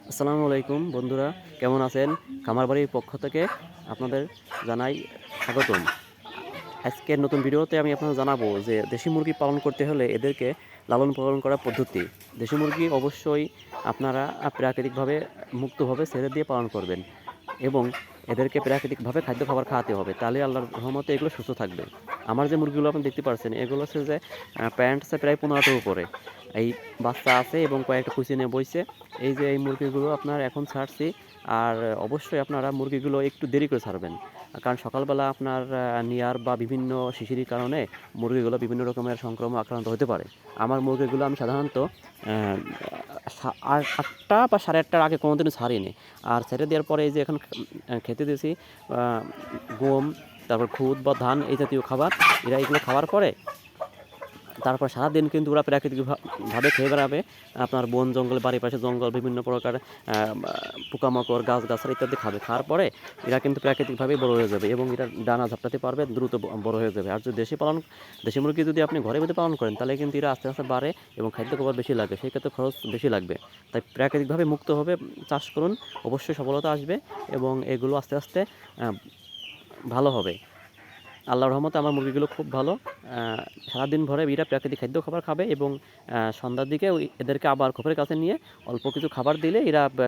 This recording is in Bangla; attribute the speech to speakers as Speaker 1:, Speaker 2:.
Speaker 1: আসসালামু আলাইকুম বন্ধুরা, কেমন আছেন? খামার বাড়ির পক্ষ থেকে আপনাদের জানাই স্বাগতম। আজকের নতুন ভিডিওতে আমি আপনাদের জানাবো যে দেশি মুরগি পালন করতে হলে এদেরকে লালন পালন করার পদ্ধতি। দেশি মুরগি অবশ্যই আপনারা প্রাকৃতিকভাবে মুক্তভাবে ছেড়ে দিয়ে পালন করবেন এবং এদেরকে প্রাকৃতিকভাবে খাদ্য খাবার খাওয়াতে হবে, তাহলে আল্লাহর রহমতে এগুলো সুস্থ থাকবে। আমার যে মুরগিগুলো আপনি দেখতে পাচ্ছেন এগুলো হচ্ছে যে প্যারেন্টসে প্রায় 15টার উপরে এই বাচ্চা আছে এবং কয়েকটা কুচি নিয়ে বইছে। এই যে এই মুরগিগুলো আপনার এখন ছাড়ছি। আর অবশ্যই আপনারা মুরগিগুলো একটু দেরি করে ছাড়বেন, কারণ সকালবেলা আপনার নিয়ার বা বিভিন্ন শিশিরির কারণে মুরগিগুলো বিভিন্ন রকমের সংক্রমণ আক্রান্ত হতে পারে। আমার মুরগিগুলো আমি সাধারণত আটটা বা সাড়ে আটটার আগে কোনোদিনও ছাড়িনি। আর ছেড়ে দেওয়ার পরে এই যে এখন খেতে দিয়েছি গম, তারপর খুদ বা ধান এই জাতীয় খাবার। এরা এগুলো খাওয়ার পরে তারপর সারাদিন কিন্তু ওরা প্রাকৃতিকভাবে খেয়ে বেড়াবে। আপনার বন জঙ্গল, বাড়ির পাশে জঙ্গল, বিভিন্ন প্রকার পোকামাকড়, গাছগাছালি ইত্যাদি খাবে। খাওয়ার পরে এরা কিন্তু প্রাকৃতিকভাবেই বড় হয়ে যাবে এবং এরা ডানা ঝাপটাতে পারবে, দ্রুত বড় হয়ে যাবে। আর যদি দেশি মুরগি যদি আপনি ঘরের ভিতরে পালন করেন, তাহলে কিন্তু এরা আস্তে আস্তে বাড়ে এবং খাদ্য খাবার বেশি লাগবে, সেই ক্ষেত্রে খরচ বেশি লাগবে। তাই প্রাকৃতিকভাবে মুক্তভাবে চাষ করুন, অবশ্যই সফলতা আসবে এবং এগুলো আস্তে আস্তে ভালো হবে। আল্লাহর রহমতে আমার মুরগিগুলো খুব ভালো। সারাদিন ভরে এরা প্রাকৃতিক খাদ্য খাবার খাবে এবং সন্ধ্যার দিকে এদেরকে আবার খোপের কাছে নিয়ে অল্প কিছু খাবার দিলে এরা